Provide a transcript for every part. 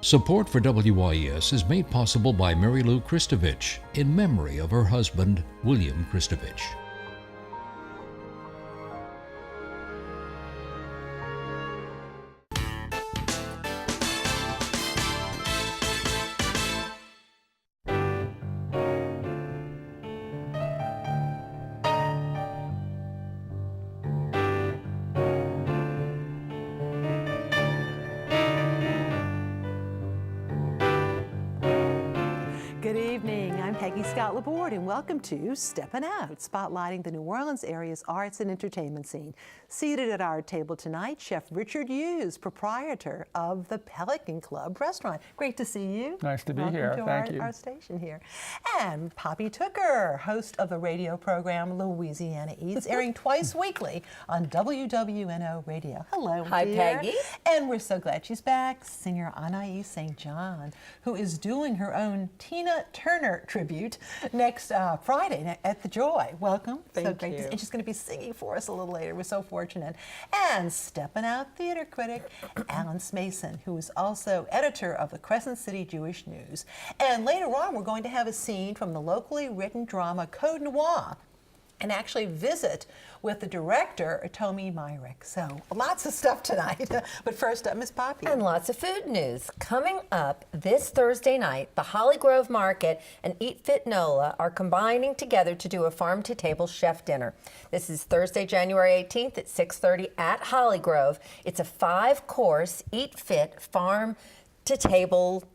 Support for WYES is made possible by Mary Lou Kristovich in memory of her husband, William Kristovich. Good evening, I'm Peggy Scott Laborde and welcome to Steppin Out, spotlighting the New Orleans area's arts and entertainment scene. Seated at our table tonight, Chef Richard Hughes, proprietor of the Pelican Club restaurant. Great to see you. Nice to be Welcome here, to thank you. Our station here. And Poppy Tooker, host of the radio program Louisiana Eats, airing twice weekly on WWNO Radio. Hello, Hi, dear. Peggy. And we're so glad she's back, singer Anaïs St. John, who is doing her own Tina Turner tribute next Friday at the Joy. Welcome. Thank you. And she's going to be singing for us a little later. We're so fortunate. And Steppin Out theater critic Alan Mason, who is also editor of the Crescent City Jewish News. And later on, we're going to have a scene from the locally written drama Code Noir, and actually visit with the director, Tomi Myrick. So lots of stuff tonight. But first up, Miss Poppy. And lots of food news. Coming up this Thursday night, the Holly Grove Market and Eat Fit NOLA are combining together to do a farm-to-table chef dinner. This is Thursday, January 18th at 6:30 at Holly Grove. It's a 5-course Eat Fit farm-to-table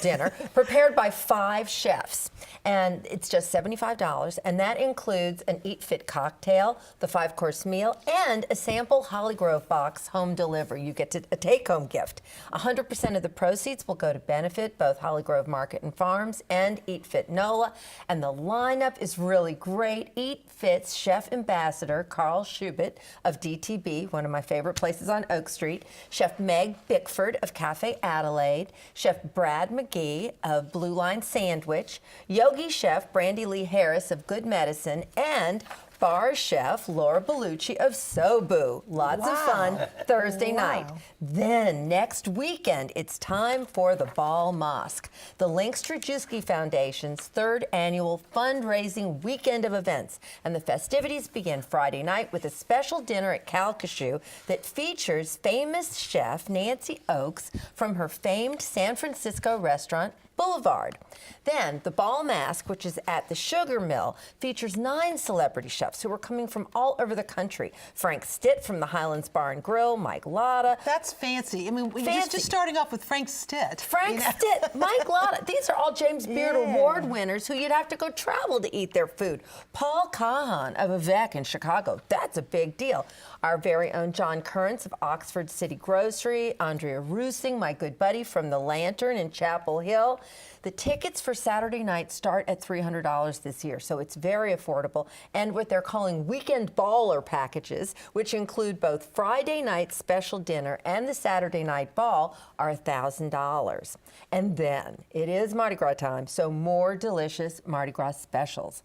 dinner prepared by 5 chefs. And it's just $75, and that includes an Eat Fit cocktail, the 5-course meal, and a sample Holly Grove box home delivery. You get a take-home gift. 100% of the proceeds will go to benefit both Holly Grove Market and Farms and Eat Fit NOLA. And the lineup is really great. Eat Fit's chef ambassador, Carl Schubert of DTB, one of my favorite places on Oak Street, Chef Meg Bickford of Cafe Adelaide, Chef Brad McGee of Blue Line Sandwich, Yogi Chef Brandy Lee Harris of Good Medicine, and bar chef Laura Bellucci of Sobu. Lots of fun Thursday night. Then next weekend, it's time for the Ball Mosque, the Link Strajewski Foundation's 3rd annual fundraising weekend of events. And the festivities begin Friday night with a special dinner at Calcasieu that features famous chef Nancy Oakes from her famed San Francisco restaurant Boulevard. Then the Ball Mask, which is at the Sugar Mill, features 9 celebrity chefs who are coming from all over the country. Frank Stitt from the Highlands Bar and Grill, Mike Lotta. That's fancy. I mean, just starting off with Frank Stitt. Frank Stitt, Mike Lotta. These are all James Beard Award winners who you'd have to go travel to eat their food. Paul Cahan of Avec in Chicago. That's a big deal. Our very own John Currents of Oxford City Grocery, Andrea Roosing, my good buddy from the Lantern in Chapel Hill. The tickets for Saturday night start at $300 this year, so it's very affordable. And what they're calling weekend baller packages, which include both Friday night special dinner and the Saturday night ball, are $1,000. And then it is Mardi Gras time, so more delicious Mardi Gras specials.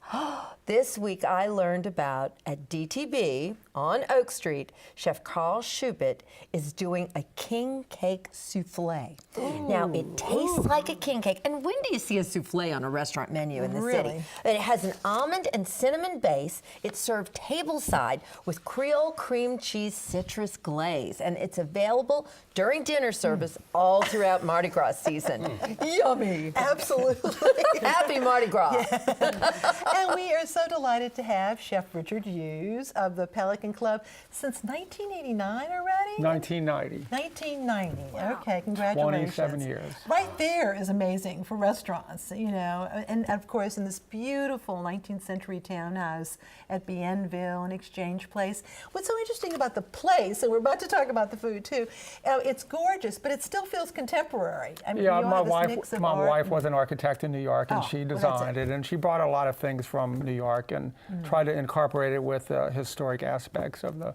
This week I learned about at DTB on Oak Street, Chef Carl Schubert is doing a king cake souffle. Now it tastes like a king cake. And when do you see a souffle on a restaurant menu in the city? It has an almond and cinnamon base. It's served tableside with Creole cream cheese citrus glaze. And it's available during dinner service all throughout Mardi Gras season. Yummy. Absolutely. Happy Mardi Gras. And we are so delighted to have Chef Richard Hughes of the Pelican Club since 1989 already? 1990. 1990. Wow. Okay, congratulations. 27 years. Right there is amazing for restaurants, you know, and of course in this beautiful 19th century townhouse at Bienville and Exchange Place. What's so interesting about the place, and we're about to talk about the food too, it's gorgeous, but it still feels contemporary. I mean, yeah, you my have this mix of art. wife was an architect in New York, and she designed it, and she brought a lot of things from New York and tried to incorporate it with historic aspects of the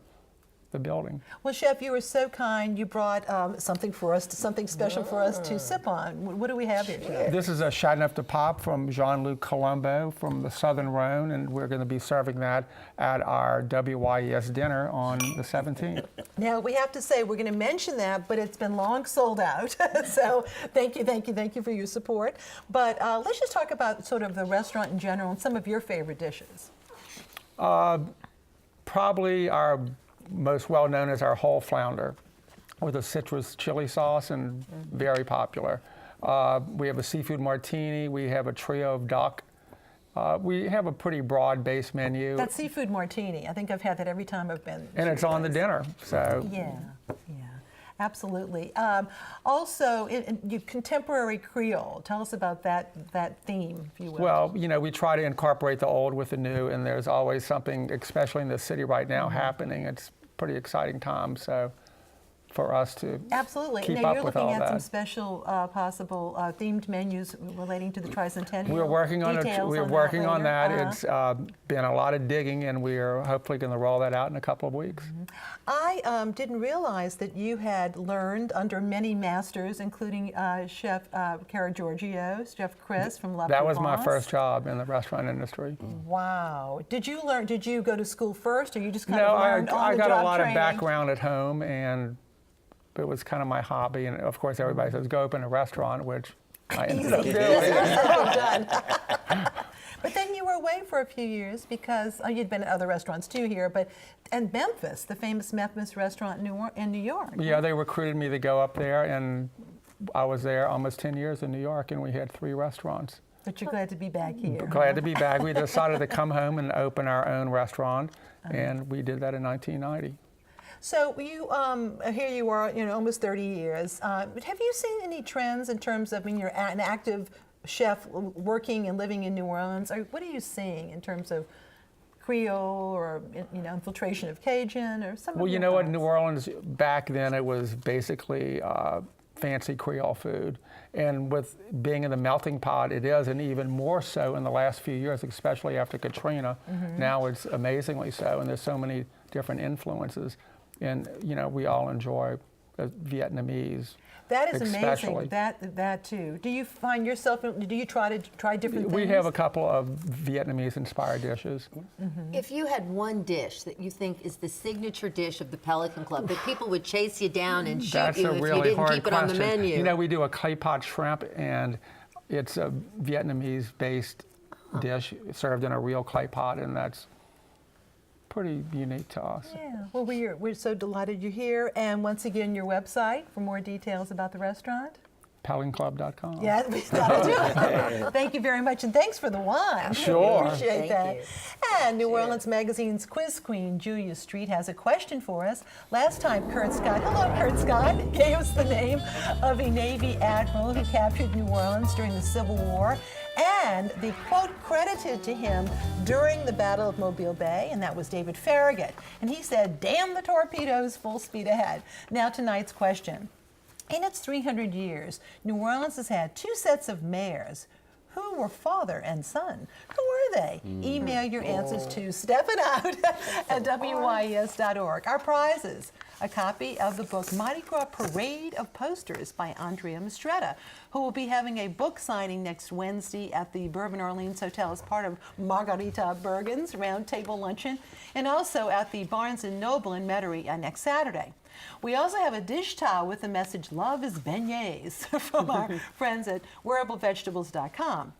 the building. Well, Chef, you were so kind. You brought something for us, something special for us to sip on. What do we have here today? This is a Chateauneuf de Pape from Jean-Luc Colombo from the Southern Rhone, and we're going to be serving that at our WYES dinner on the 17th. Now, we have to say, we're going to mention that, but it's been long sold out. So thank you for your support. But let's just talk about sort of the restaurant in general and some of your favorite dishes. Probably our most well-known is our whole flounder with a citrus chili sauce, and very popular. We have a seafood martini. We have a trio of duck. We have a pretty broad base menu. That seafood martini, I think I've had that every time I've been. And it's on the dinner, so. Yeah. Absolutely. Also, contemporary Creole. Tell us about that theme, if you will. Well, we try to incorporate the old with the new, and there's always something, especially in the city right now, happening. It's pretty exciting time, so for us to absolutely keep now up you're with looking all at that. some special possible themed menus relating to the tricentennial. We're working on that. It's been a lot of digging, and we are hopefully going to roll that out in a couple of weeks. I didn't realize that you had learned under many masters, including Chef Cara Giorgio, Chef Chris from La That was Provence. my first job in the restaurant industry. Wow. Did you go to school first, or you just kind No, of learned on I the got job a lot training? of background at home, and it was kind of my hobby. And of course, everybody says, go open a restaurant, which I ended up doing. But then you were away for a few years because you'd been at other restaurants too here, and Memphis, the famous Memphis restaurant in New York. Yeah, they recruited me to go up there, and I was there almost 10 years in New York, and we had 3 restaurants. But you're glad to be back here. Glad to be back. We decided to come home and open our own restaurant, and we did that in 1990. So here you are, almost 30 years. Have you seen any trends in terms of when you're an active chef working and living in New Orleans? Or what are you seeing in terms of Creole or infiltration of Cajun or some? Well, you know what, New Orleans back then it was basically fancy Creole food, and with being in the melting pot, it is, and even more so in the last few years, especially after Katrina. Now it's amazingly so, and there's so many different influences. And we all enjoy Vietnamese. That is especially. amazing. That too. Do you find yourself? Do you try different things? We have a couple of Vietnamese-inspired dishes. If you had one dish that you think is the signature dish of the Pelican Club, that people would chase you down and shoot That's you a if really you didn't hard keep it on the question. menu. We do a clay pot shrimp, and it's a Vietnamese-based dish served in a real clay pot, and that's pretty unique to us. Yeah. Well, we're so delighted you're here. And once again, your website for more details about the restaurant. PelicanClub.com. Yeah, that'll do it. Thank you very much, and thanks for the wine. Sure. Appreciate Thank that. you. And New Orleans Magazine's quiz queen, Julia Street, has a question for us. Last time, Kurt Scott, hello, Kurt Scott, gave us the name of a Navy admiral who captured New Orleans during the Civil War, and the quote credited to him during the Battle of Mobile Bay, and that was David Farragut. And he said, "Damn the torpedoes, full speed ahead." Now, tonight's question. In its 300 years, New Orleans has had 2 sets of mayors who were father and son. Who were they? Email your answers to steppinout@wyes.org. Our prizes: a copy of the book Mardi Gras Parade of Posters by Andrea Mistretta, who will be having a book signing next Wednesday at the Bourbon Orleans Hotel as part of Margarita Bergen's Roundtable Luncheon, and also at the Barnes & Noble in Metairie next Saturday. We also have a dish towel with the message, "Love is beignets," from our friends at wearablevegetables.com.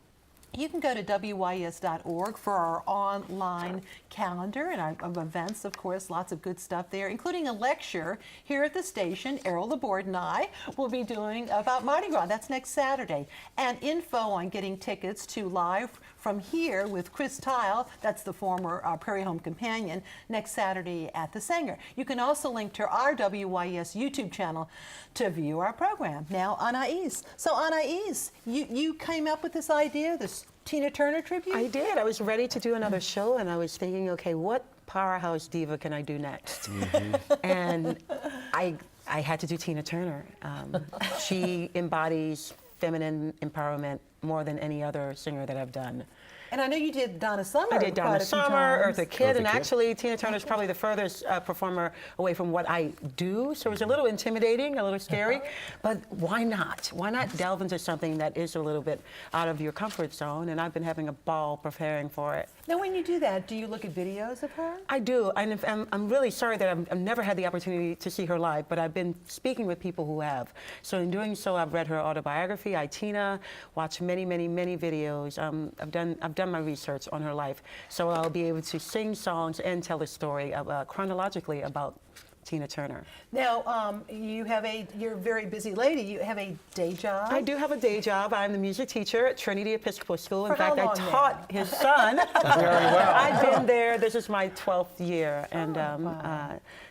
You can go to WYES.org for our online calendar and of events, of course, lots of good stuff there, including a lecture here at the station. Errol Laborde and I will be doing about Mardi Gras. That's next Saturday. And info on getting tickets to Live from Here with Chris Tile, that's the former Prairie Home Companion, next Saturday at the Sanger. You can also link to our WYES YouTube channel to view our program. Now, Anais. So, Anais, you came up with this idea, this Tina Turner tribute? I did. I was ready to do another show, and I was thinking, okay, what powerhouse diva can I do next? And I had to do Tina Turner. She embodies feminine empowerment more than any other singer that I've done. And I know you did Donna Summer. I did Donna quite a few Summer, times. Eartha Kitt, and Kitt. actually Tina Turner's probably the furthest performer away from what I do, so it was a little intimidating, a little scary, but why not? Why not delve into something that is a little bit out of your comfort zone? And I've been having a ball preparing for it. Now, when you do that, do you look at videos of her? I do, and I'm really sorry that I've never had the opportunity to see her live, but I've been speaking with people who have. So in doing so, I've read her autobiography, I, Tina, watched many, many, many videos. I've done my research on her life, so I'll be able to sing songs and tell a story chronologically about Tina Turner. Now, you're a very busy lady. You have a day job. I do have a day job. I'm the music teacher at Trinity Episcopal School. In For how fact, I long taught his son. Very well. I've been there. This is my 12th year. And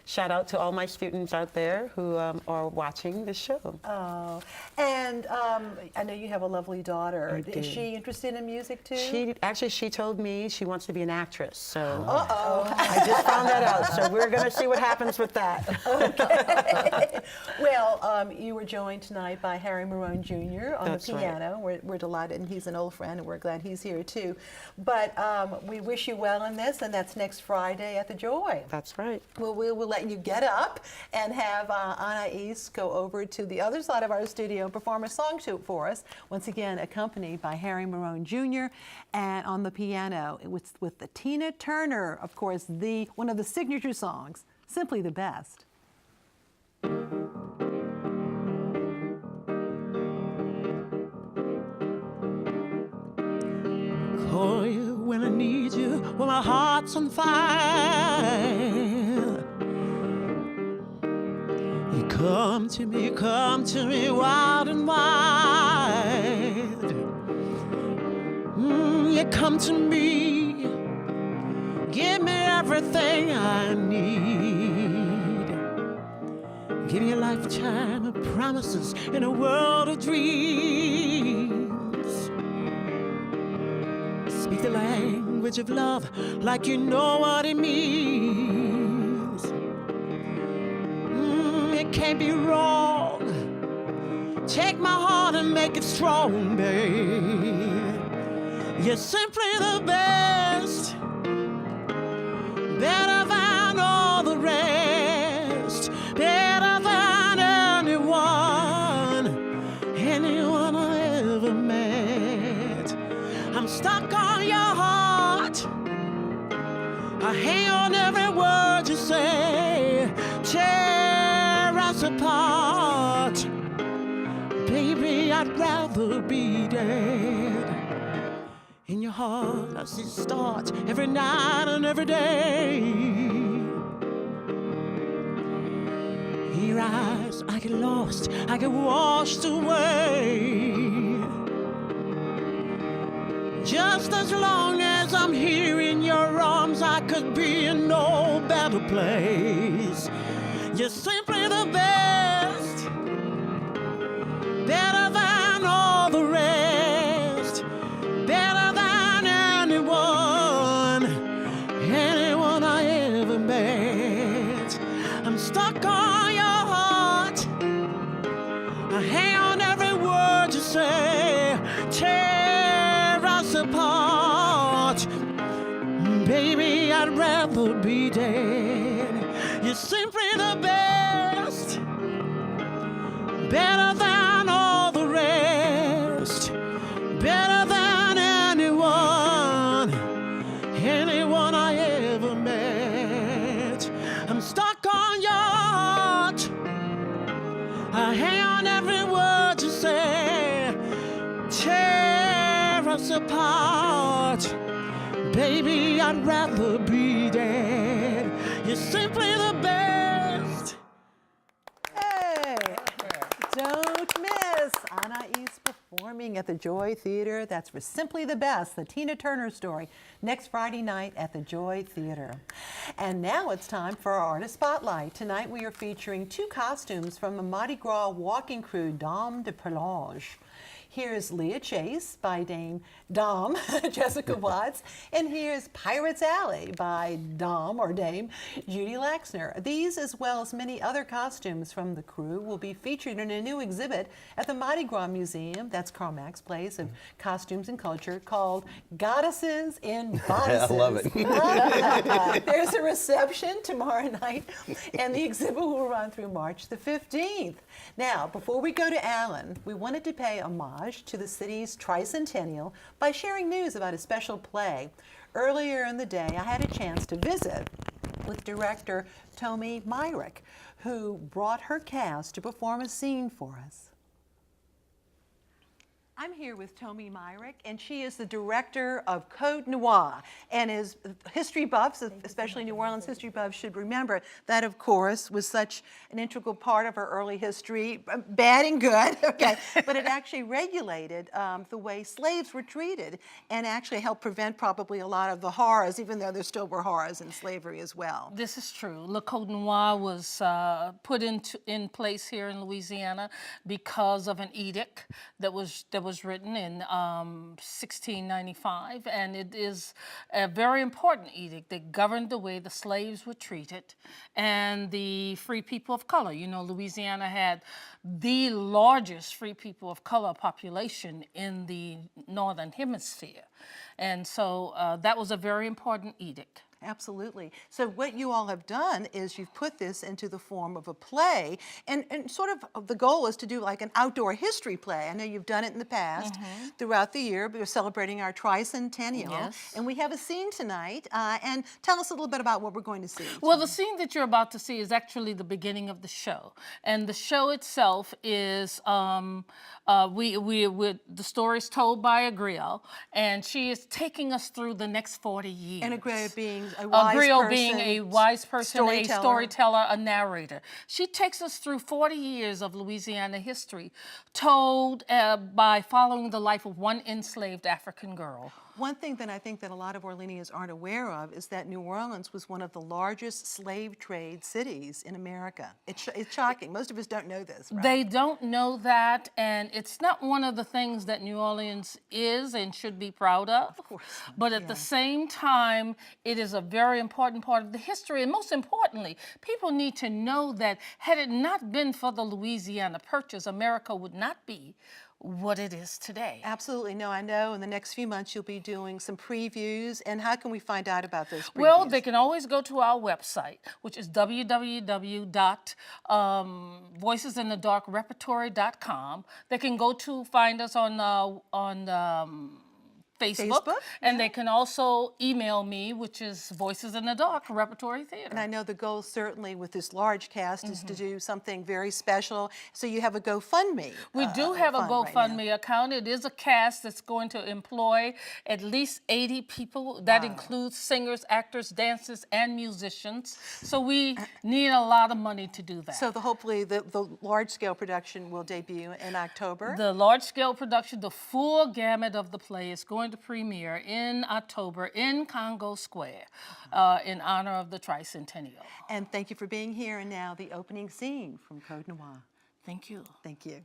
shout out to all my students out there who are watching the show. Oh, and I know you have a lovely daughter. I do. Is she interested in music too? She told me she wants to be an actress. So I just found that out. So we're going to see what happens with that. Okay. Well, you were joined tonight by Harry Marone Jr. on That's the right. piano. We're delighted, and he's an old friend, and we're glad he's here too. But we wish you well in this, and that's next Friday at the Joy. That's right. Well, we will let you get up and have Anais go over to the other side of our studio and perform a song for us. Once again, accompanied by Harry Marone Jr. and on the piano with the Tina Turner, of course, one of the signature songs, Simply the Best. Call you when I need you, when my heart's on fire. You come to me wild and wide. You come to me, give me everything I need. Give me a lifetime of promises in a world of dreams. Speak the language of love like you know what it means. It can't be wrong. Take my heart and make it strong, babe. You're simply the best, better than all the rest, better than anyone I ever met. I'm stuck on your heart. I hang on every word you say. Tear us apart. Baby, I'd rather be dead. In your heart, I see stars every night and every day. In your eyes, I get lost, I get washed away. Just as long as I'm here in your arms, I could be in no better place. You're simply the best, better than all the rest, better than anyone I ever met. I'm stuck on your heart. I hang on every word you say. Tear us apart. Baby, I'd rather be dead. You're simply the best, better than all the rest, better than anyone I ever met. I'm stuck on your heart. I hang on every word you say. Tear us apart. Baby, I'd rather be dead. You're simply the best. Hey, don't miss Anais performing at the Joy Theater. That's for Simply the Best, the Tina Turner story, next Friday night at the Joy Theater. And now it's time for our Artist Spotlight. Tonight we are featuring two costumes from the Mardi Gras walking crew, Dame de Pelage. Here's Leah Chase by Dame Dom Jessica Watts, and here's Pirates Alley by Dom or Dame Judy Laxner. These, as well as many other costumes from the crew, will be featured in a new exhibit at the Mardi Gras Museum, that's Karl Marx Place of Costumes and Culture, called Goddesses in Bodices. I love it. There's a reception tomorrow night, and the exhibit will run through March the 15th. Now, before we go to Alan, we wanted to pay homage to the city's tricentennial by sharing news about a special play. Earlier in the day, I had a chance to visit with director Tomi Myrick, who brought her cast to perform a scene for us. I'm here with Tomi Myrick, and she is the director of Code Noir. And as history buffs, especially New Orleans history buffs, should remember that, of course, was such an integral part of our early history, bad and good, okay, but it actually regulated the way slaves were treated and actually helped prevent probably a lot of the horrors, even though there still were horrors in slavery as well. This is true. Le Code Noir was put in place here in Louisiana because of an edict that was written in 1695, and it is a very important edict that governed the way the slaves were treated and the free people of color. You know, Louisiana had the largest free people of color population in the Northern Hemisphere, and so that was a very important edict. Absolutely. So what you all have done is you've put this into the form of a play, and sort of the goal is to do like an outdoor history play. I know you've done it in the past throughout the year, but we're celebrating our tricentennial. Yes. And we have a scene tonight, and tell us a little bit about what we're going to see. Well, the scene that you're about to see is actually the beginning of the show. And the show itself is, the story's told by a griot, and she is taking us through the next 40 years. And a griot being a wise person, being a wise person, a storyteller, a narrator. She takes us through 40 years of Louisiana history, told by following the life of one enslaved African girl. One thing that I think that a lot of Orleanians aren't aware of is that New Orleans was one of the largest slave trade cities in America. It's shocking. Most of us don't know this, right? They don't know that, and it's not one of the things that New Orleans is and should be proud of. Of course. But at the same time, it is a very important part of the history. And most importantly, people need to know that had it not been for the Louisiana Purchase, America would not be what it is today. Absolutely. No, I know in the next few months you'll be doing some previews. And how can we find out about those previews? Well, they can always go to our website, which is www.voicesinthedarkrepertory.com. They can go to find us on Facebook, and they can also email me, which is Voices in the Dark Repertory Theater. And I know the goal certainly with this large cast is to do something very special. So you have a GoFundMe. We do have a GoFundMe account. It is a cast that's going to employ at least 80 people. That includes singers, actors, dancers, and musicians. So we need a lot of money to do that. So hopefully the large-scale production will debut in October. The large-scale production, the full gamut of the play is going to premiere in October in Congo Square in honor of the tricentennial. And thank you for being here. And now the opening scene from Code Noir. Thank you. Thank you.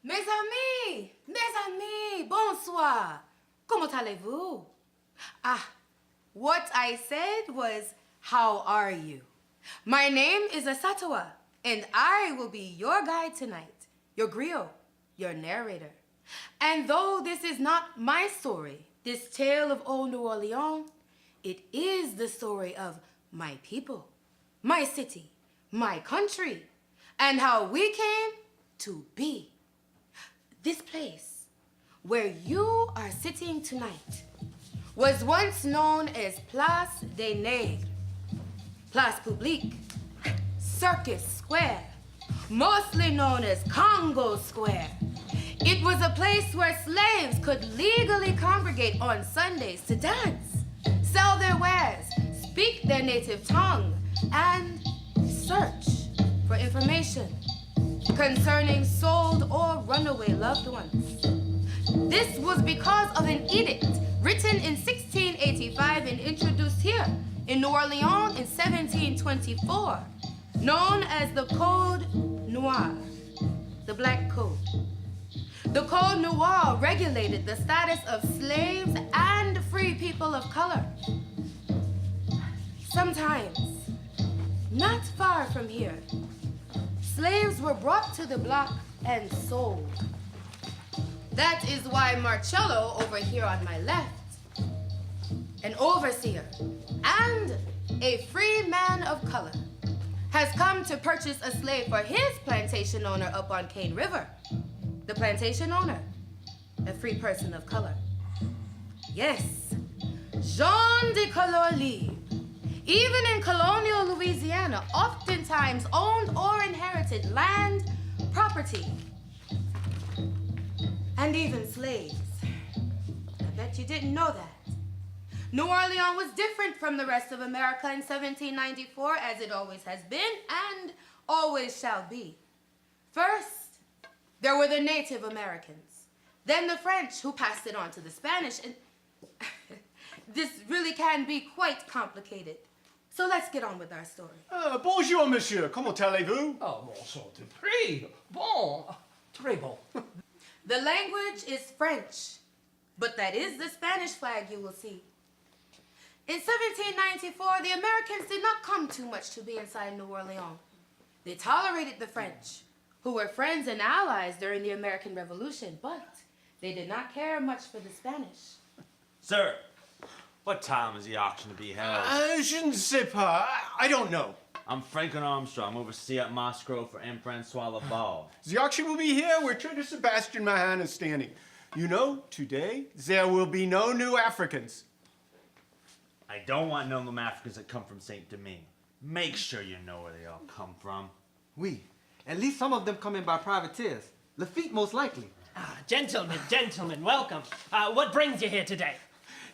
Mes amis, bonsoir. Comment allez-vous? Ah, what I said was, how are you? My name is Asatoa, and I will be your guide tonight, your griot, your narrator. And though this is not my story, this tale of old New Orleans, it is the story of my people, my city, my country, and how we came to be. This place where you are sitting tonight was once known as Place des Nègres, Place Publique, Circus Square, mostly known as Congo Square. It was a place where slaves could legally congregate on Sundays to dance, sell their wares, speak their native tongue, and search for information concerning sold or runaway loved ones. This was because of an edict written in 1685 and introduced here in New Orleans in 1724, known as the Code Noir, the Black Code. The Code Noir regulated the status of slaves and free people of color. Sometimes, not far from here, slaves were brought to the block and sold. That is why Marcello, over here on my left, an overseer and a free man of color, has come to purchase a slave for his plantation owner up on Cane River. The plantation owner, a free person of color. Yes, Jean de Couleur Libre, even in colonial Louisiana, oftentimes owned or inherited land, property, and even slaves. I bet you didn't know that. New Orleans was different from the rest of America in 1794, as it always has been and always shall be. First, there were the Native Americans, then the French, who passed it on to the Spanish, and this really can be quite complicated. So let's get on with our story. Bonjour, monsieur. Comment allez-vous? Oh, mon sang de prix. Bon, très bon. The language is French, but that is the Spanish flag you will see. In 1794, the Americans did not come too much to be inside New Orleans. They tolerated the French, who were friends and allies during the American Revolution, but they did not care much for the Spanish. Sir, what time is the auction to be held? Je ne sais pas. I don't know. I'm Franklin Armstrong, overseer at Moscow for M. Francois Laval. The auction will be here where Trader Sebastian Mahan is standing. You know, today, there will be no new Africans. I don't want no Africans that come from Saint Domingue. Make sure you know where they all come from. Oui. At least some of them come in by privateers. Lafitte most likely. Ah, gentlemen, welcome. What brings you here today?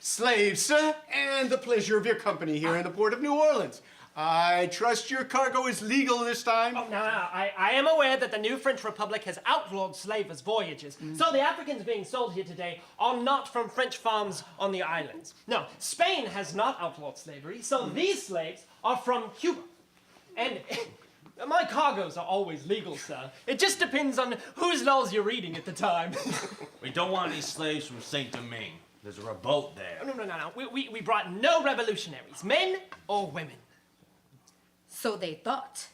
Slaves, sir, and the pleasure of your company here in the port of New Orleans. I trust your cargo is legal this time? Oh, no, I am aware that the new French Republic has outlawed slavers' voyages. So the Africans being sold here today are not from French farms on the islands. No, Spain has not outlawed slavery, so these slaves are from Cuba. And my cargoes are always legal, sir. It just depends on whose laws you're reading at the time. We don't want any slaves from Saint Domingue. There's a revolt there. No. We brought no revolutionaries, men or women. So they thought.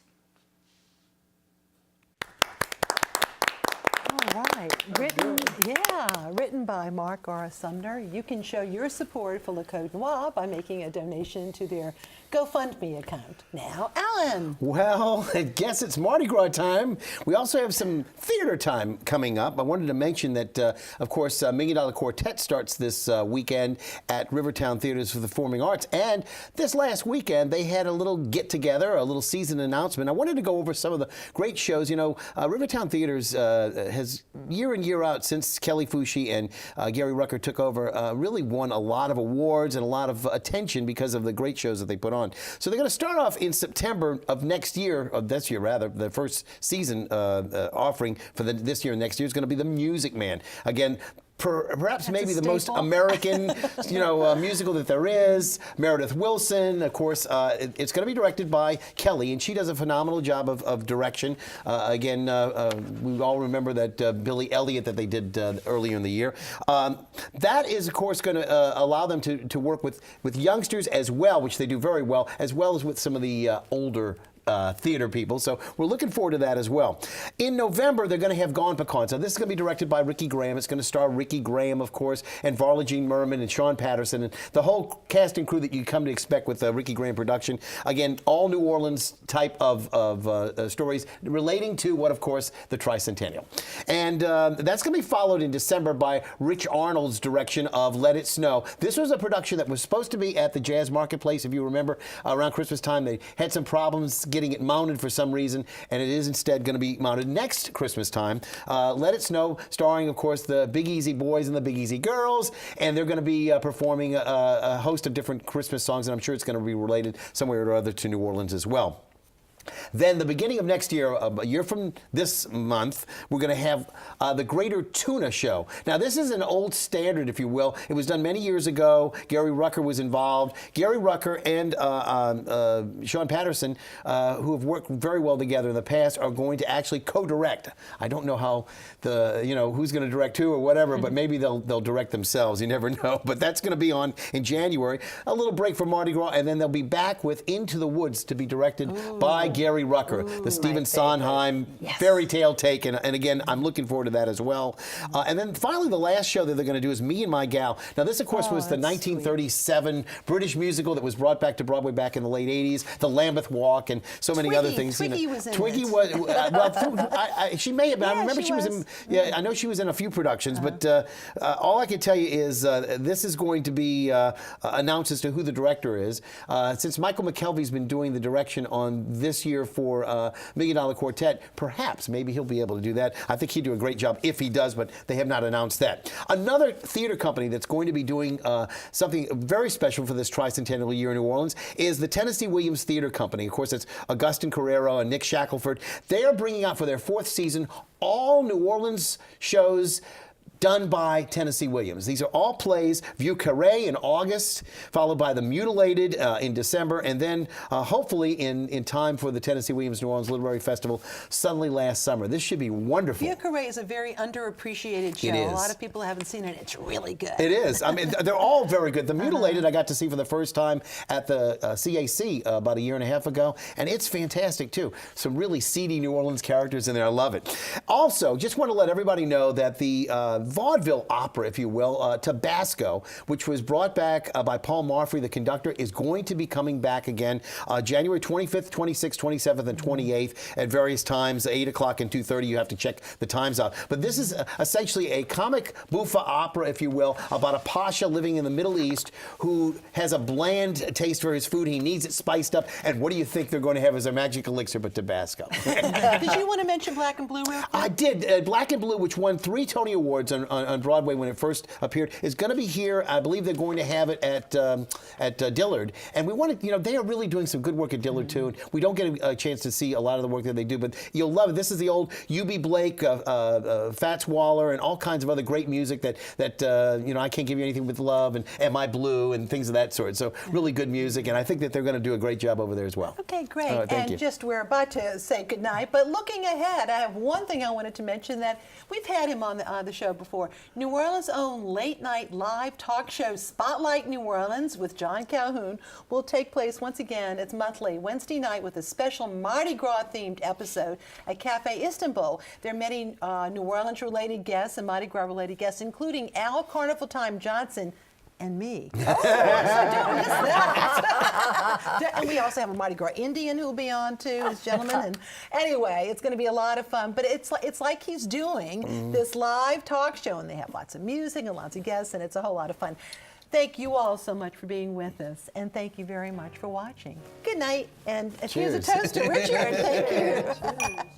All right, written by Mark R. Sumner. You can show your support for Le Code Noir by making a donation to their GoFundMe account. Now, Alan. Well, I guess it's Mardi Gras time. We also have some theater time coming up. I wanted to mention that, of course, $1 Million Quartet starts this weekend at Rivertown Theaters for the Performing Arts. And this last weekend, they had a little get-together, a little season announcement. I wanted to go over some of the great shows. You know, Rivertown Theaters has, year in, year out, since Kelly Fushi and Gary Rucker took over, really won a lot of awards and a lot of attention because of the great shows that they put on. So they're going to start off in September of next year, of this year rather, the first season offering for this year and next year is going to be The Music Man. Again, perhaps maybe the most American, musical that there is. Meredith Willson, of course. It's going to be directed by Kelly, and she does a phenomenal job of direction. Again, we all remember that Billy Elliot that they did earlier in the year. That is, of course, going to allow them to work with youngsters as well, which they do very well as with some of the older theater people. So we're looking forward to that as well. In November, they're going to have Gone Pecan. So this is going to be directed by Ricky Graham. It's going to star Ricky Graham, of course, and Varla Jean Merman and Sean Patterson and the whole cast and crew that you come to expect with Ricky Graham production. Again, all New Orleans type of stories relating to what, of course, the Tricentennial. And that's going to be followed in December by Rich Arnold's direction of Let It Snow. This was a production that was supposed to be at the Jazz Marketplace. If you remember, around Christmas time, they had some problems getting it mounted for some reason, and it is instead going to be mounted next Christmas time. Let It Snow, starring, of course, the Big Easy Boys and the Big Easy Girls, and they're going to be performing a host of different Christmas songs, and I'm sure it's going to be related somewhere or other to New Orleans as well. Then the beginning of next year, a year from this month, we're going to have the Greater Tuna Show. Now, this is an old standard, if you will. It was done many years ago. Gary Rucker was involved. Gary Rucker and Sean Patterson, who have worked very well together in the past, are going to actually co-direct. I don't know how who's going to direct who or whatever, but maybe they'll direct themselves. You never know. But that's going to be on in January. A little break for Mardi Gras, and then they'll be back with Into the Woods to be directed by Gary Rucker, the Stephen Sondheim fairy tale take, and again, I'm looking forward to that as well. And then finally, the last show that they're going to do is Me and My Gal. Now, this, of course, was the 1937 British musical that was brought back to Broadway back in the late 80s, the Lambeth Walk, and so many other things. Twiggy was in Twiggy it. was, she may have been. I remember she was in, I know she was in a few productions, but all I can tell you is this is going to be announced as to who the director is. Since Michael McKelvey's been doing the direction on this year for $1 Million Quartet, perhaps maybe he'll be able to do that. I think he'd do a great job if he does, but they have not announced that. Another theater company that's going to be doing something very special for this tricentennial year in New Orleans is the Tennessee Williams Theater Company. Of course, it's Augustin Carrero and Nick Shackelford. They are bringing out for their 4th season all New Orleans shows done by Tennessee Williams. These are all plays. Vieux Carré in August, followed by The Mutilated in December, and then hopefully in time for the Tennessee Williams New Orleans Literary Festival suddenly last summer. This should be wonderful. Vieux Carré is a very underappreciated show. It is. A lot of people haven't seen it. It's really good. It is. I mean, they're all very good. The Mutilated I got to see for the first time at the CAC about a year and a half ago, and it's fantastic too. Some really seedy New Orleans characters in there. I love it. Also, just want to let everybody know that the vaudeville opera, if you will, Tabasco, which was brought back by Paul Marfrey, the conductor, is going to be coming back again January 25th, 26th, 27th, and 28th at various times, 8 o'clock and 2:30. You have to check the times out. But this is essentially a comic bouffa opera, if you will, about a pasha living in the Middle East who has a bland taste for his food. He needs it spiced up. And what do you think they're going to have as their magic elixir but Tabasco? Did you want to mention Black and Blue real quick? I did. Black and Blue, which won 3 Tony Awards on Broadway when it first appeared, is going to be here. I believe they're going to have it at Dillard. And we want to, they are really doing some good work at Dillard, too. We don't get a chance to see a lot of the work that they do, but you'll love it. This is the old U.B. Blake, Fats Waller, and all kinds of other great music that I Can't Give You Anything But Love, and Am I Blue, and things of that sort. So really good music, and I think that they're going to do a great job over there as well. Okay, great. Thank you. Just we're about to say goodnight, but looking ahead, I have one thing I wanted to mention that we've had him on the show before. New Orleans' own late-night live talk show Spotlight New Orleans with John Calhoun will take place once again. It's monthly, Wednesday night, with a special Mardi Gras-themed episode at Cafe Istanbul. There are many New Orleans-related guests and Mardi Gras-related guests, including Al Carnival Time Johnson and me. Oh, so don't miss that. And we also have a Mardi Gras Indian who will be on too, this gentleman. And anyway, it's going to be a lot of fun. But it's like he's doing this live talk show, and they have lots of music and lots of guests, and it's a whole lot of fun. Thank you all so much for being with us, and thank you very much for watching. Good night, and here's a toast to Richard. Thank you.